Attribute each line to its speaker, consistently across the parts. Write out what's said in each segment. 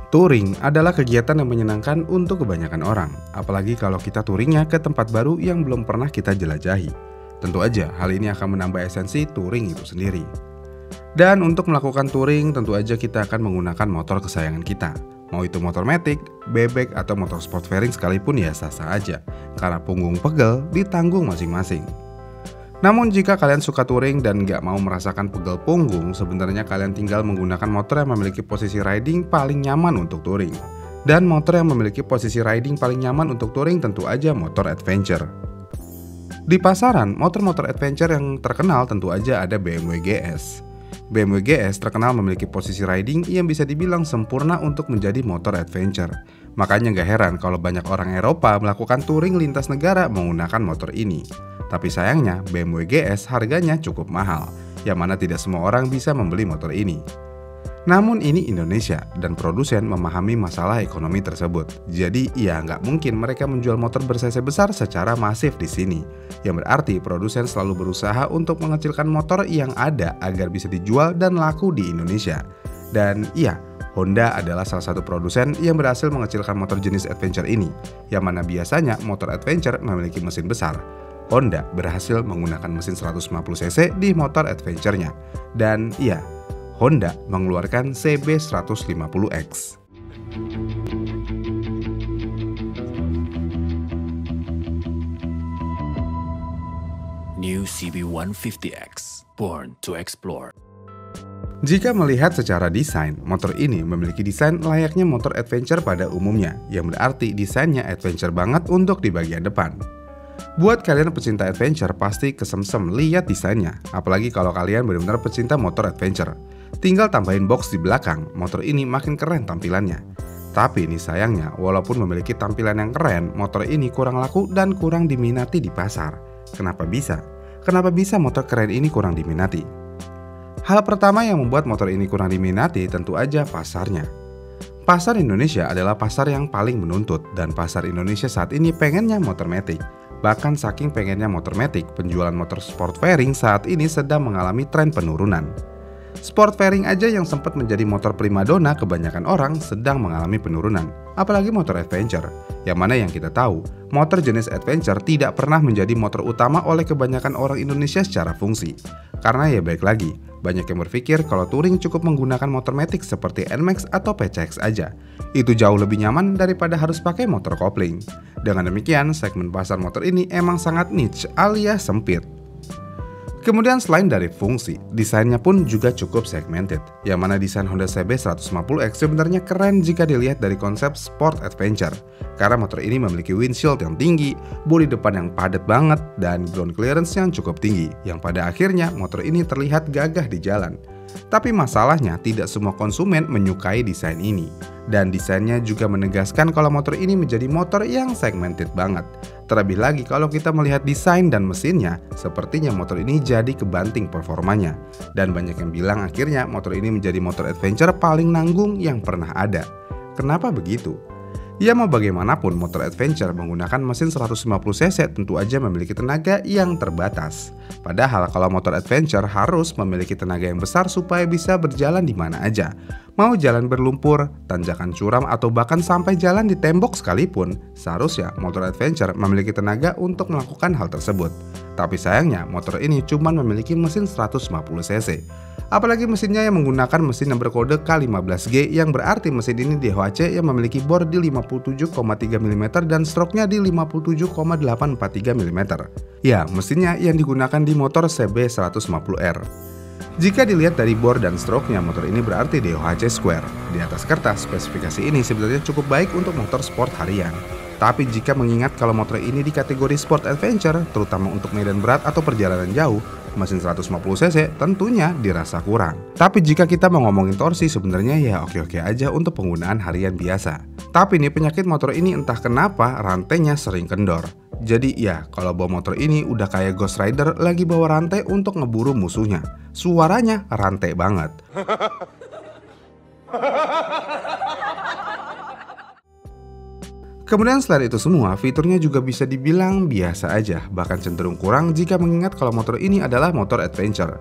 Speaker 1: Touring adalah kegiatan yang menyenangkan untuk kebanyakan orang, apalagi kalau kita touringnya ke tempat baru yang belum pernah kita jelajahi. Tentu aja hal ini akan menambah esensi touring itu sendiri. Dan untuk melakukan touring tentu aja kita akan menggunakan motor kesayangan kita. Mau itu motor matic, bebek, atau motor sport fairing sekalipun ya sah-sah aja, karena punggung pegel ditanggung masing-masing. Namun jika kalian suka touring dan nggak mau merasakan pegel punggung, sebenarnya kalian tinggal menggunakan motor yang memiliki posisi riding paling nyaman untuk touring. Dan motor yang memiliki posisi riding paling nyaman untuk touring tentu aja motor adventure. Di pasaran, motor-motor adventure yang terkenal tentu aja ada BMW GS. BMW GS terkenal memiliki posisi riding yang bisa dibilang sempurna untuk menjadi motor adventure. Makanya nggak heran kalau banyak orang Eropa melakukan touring lintas negara menggunakan motor ini. Tapi sayangnya BMW GS harganya cukup mahal, yang mana tidak semua orang bisa membeli motor ini. Namun ini Indonesia dan produsen memahami masalah ekonomi tersebut. Jadi ya nggak mungkin mereka menjual motor ber-cc besar secara masif di sini. Yang berarti produsen selalu berusaha untuk mengecilkan motor yang ada agar bisa dijual dan laku di Indonesia. Dan iya, Honda adalah salah satu produsen yang berhasil mengecilkan motor jenis adventure ini, yang mana biasanya motor adventure memiliki mesin besar. Honda berhasil menggunakan mesin 150cc di motor adventure-nya. Dan iya, Honda mengeluarkan CB150X.
Speaker 2: New CB150X, born to explore.
Speaker 1: Jika melihat secara desain, motor ini memiliki desain layaknya motor adventure pada umumnya, yang berarti desainnya adventure banget untuk di bagian depan. Buat kalian pecinta adventure pasti kesemsem lihat desainnya, apalagi kalau kalian benar-benar pecinta motor adventure. Tinggal tambahin box di belakang, motor ini makin keren tampilannya. Tapi ini sayangnya, walaupun memiliki tampilan yang keren, motor ini kurang laku dan kurang diminati di pasar. Kenapa bisa? Kenapa bisa motor keren ini kurang diminati? Hal pertama yang membuat motor ini kurang diminati tentu aja pasarnya. Pasar Indonesia adalah pasar yang paling menuntut, dan pasar Indonesia saat ini pengennya motor matic. Bahkan saking pengennya motor matic, penjualan motor sport fairing saat ini sedang mengalami tren penurunan. Sport fairing aja yang sempat menjadi motor primadona kebanyakan orang sedang mengalami penurunan, apalagi motor adventure. Yang mana yang kita tahu, motor jenis adventure tidak pernah menjadi motor utama oleh kebanyakan orang Indonesia secara fungsi. Karena ya baik lagi, banyak yang berpikir kalau touring cukup menggunakan motor matic seperti NMAX atau PCX aja. Itu jauh lebih nyaman daripada harus pakai motor kopling. Dengan demikian, segmen pasar motor ini emang sangat niche alias sempit. Kemudian selain dari fungsi, desainnya pun juga cukup segmented, yang mana desain Honda CB150X sebenarnya keren jika dilihat dari konsep sport adventure. Karena motor ini memiliki windshield yang tinggi, bodi depan yang padat banget, dan ground clearance yang cukup tinggi, yang pada akhirnya motor ini terlihat gagah di jalan. Tapi masalahnya tidak semua konsumen menyukai desain ini. Dan desainnya juga menegaskan kalau motor ini menjadi motor yang segmented banget. Terlebih lagi kalau kita melihat desain dan mesinnya, sepertinya motor ini jadi kebanting performanya. Dan banyak yang bilang akhirnya motor ini menjadi motor adventure paling nanggung yang pernah ada. Kenapa begitu? Ya mau bagaimanapun motor adventure menggunakan mesin 150cc tentu aja memiliki tenaga yang terbatas. Padahal kalau motor adventure harus memiliki tenaga yang besar supaya bisa berjalan di mana aja. Mau jalan berlumpur, tanjakan curam, atau bahkan sampai jalan di tembok sekalipun, seharusnya motor adventure memiliki tenaga untuk melakukan hal tersebut. Tapi sayangnya motor ini cuma memiliki mesin 150cc. Apalagi mesinnya yang menggunakan mesin yang berkode K15G, yang berarti mesin ini DHC yang memiliki bor di 57,3 mm dan stroke-nya di 57,843 mm. Ya, mesinnya yang digunakan di motor CB150R. Jika dilihat dari bor dan stroke-nya, motor ini berarti DOHC square. Di atas kertas, spesifikasi ini sebenarnya cukup baik untuk motor sport harian. Tapi jika mengingat kalau motor ini di kategori sport adventure, terutama untuk medan berat atau perjalanan jauh, mesin 150cc tentunya dirasa kurang. Tapi jika kita mau ngomongin torsi, sebenarnya ya oke-oke aja untuk penggunaan harian biasa. Tapi nih penyakit motor ini entah kenapa rantainya sering kendor. Jadi ya, kalau bawa motor ini udah kayak Ghost Rider lagi bawa rantai untuk ngeburu musuhnya. Suaranya rantai banget. Kemudian selain itu semua, fiturnya juga bisa dibilang biasa aja, bahkan cenderung kurang jika mengingat kalau motor ini adalah motor adventure.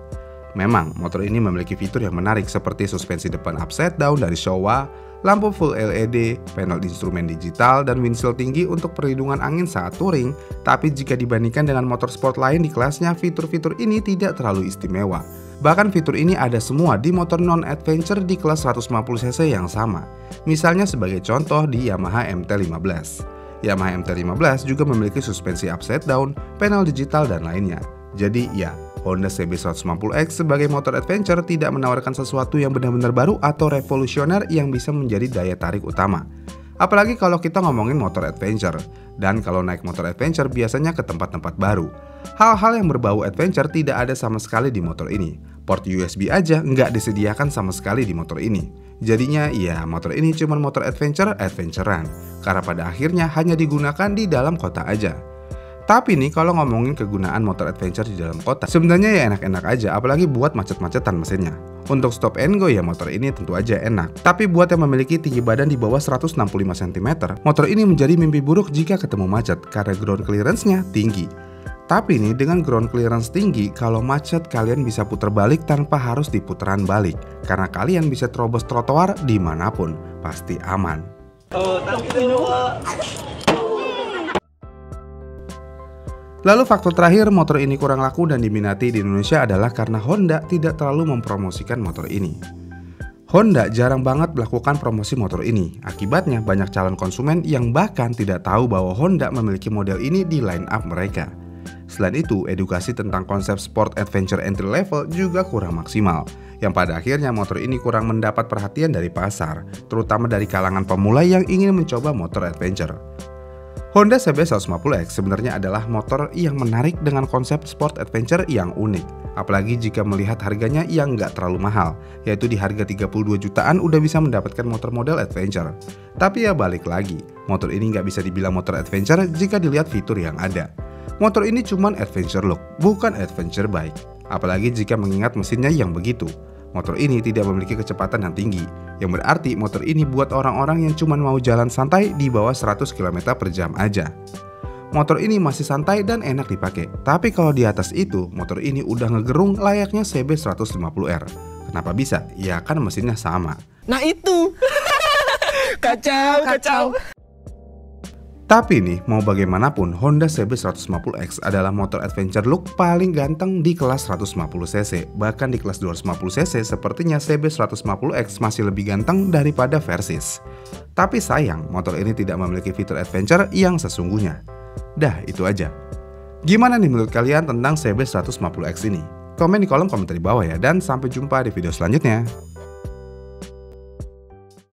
Speaker 1: Memang, motor ini memiliki fitur yang menarik seperti suspensi depan upside down dari Showa, lampu full LED, panel instrumen digital, dan windshield tinggi untuk perlindungan angin saat touring. Tapi jika dibandingkan dengan motor sport lain di kelasnya, fitur-fitur ini tidak terlalu istimewa. Bahkan fitur ini ada semua di motor non-adventure di kelas 150cc yang sama. Misalnya sebagai contoh di Yamaha MT-15. Yamaha MT-15 juga memiliki suspensi upside down, panel digital, dan lainnya. Jadi ya, Honda CB150X sebagai motor adventure tidak menawarkan sesuatu yang benar-benar baru atau revolusioner yang bisa menjadi daya tarik utama. Apalagi kalau kita ngomongin motor adventure. Dan kalau naik motor adventure biasanya ke tempat-tempat baru. Hal-hal yang berbau adventure tidak ada sama sekali di motor ini. Port USB aja nggak disediakan sama sekali di motor ini. Jadinya ya motor ini cuma motor adventure-adventurean. Karena pada akhirnya hanya digunakan di dalam kota aja. Tapi nih kalau ngomongin kegunaan motor adventure di dalam kota, sebenarnya ya enak-enak aja, apalagi buat macet-macetan mesinnya. Untuk stop and go ya motor ini tentu aja enak. Tapi buat yang memiliki tinggi badan di bawah 165 cm, motor ini menjadi mimpi buruk jika ketemu macet karena ground clearance-nya tinggi. Tapi nih dengan ground clearance tinggi, kalau macet kalian bisa putar balik tanpa harus diputaran balik. Karena kalian bisa terobos trotoar dimanapun, pasti aman. Lalu faktor terakhir motor ini kurang laku dan diminati di Indonesia adalah karena Honda tidak terlalu mempromosikan motor ini. Honda jarang banget melakukan promosi motor ini. Akibatnya banyak calon konsumen yang bahkan tidak tahu bahwa Honda memiliki model ini di line up mereka. Selain itu, edukasi tentang konsep sport adventure entry level juga kurang maksimal, yang pada akhirnya motor ini kurang mendapat perhatian dari pasar, terutama dari kalangan pemula yang ingin mencoba motor adventure. Honda CB150X sebenarnya adalah motor yang menarik dengan konsep sport adventure yang unik. Apalagi jika melihat harganya yang nggak terlalu mahal, yaitu di harga 32 jutaan udah bisa mendapatkan motor model adventure. Tapi ya balik lagi, motor ini nggak bisa dibilang motor adventure jika dilihat fitur yang ada. Motor ini cuman adventure look, bukan adventure bike. Apalagi jika mengingat mesinnya yang begitu. Motor ini tidak memiliki kecepatan yang tinggi, yang berarti motor ini buat orang-orang yang cuma mau jalan santai di bawah 100 km per jam aja. Motor ini masih santai dan enak dipakai, tapi kalau di atas itu, motor ini udah ngegerung layaknya CB150R. Kenapa bisa? Ya kan mesinnya sama.
Speaker 3: Nah itu, kacau.
Speaker 1: Tapi nih, mau bagaimanapun, Honda CB150X adalah motor adventure look paling ganteng di kelas 150cc. Bahkan di kelas 250cc, sepertinya CB150X masih lebih ganteng daripada Versys. Tapi sayang, motor ini tidak memiliki fitur adventure yang sesungguhnya. Dah, itu aja. Gimana nih menurut kalian tentang CB150X ini? Komen di kolom komentar di bawah ya, dan sampai jumpa di video selanjutnya.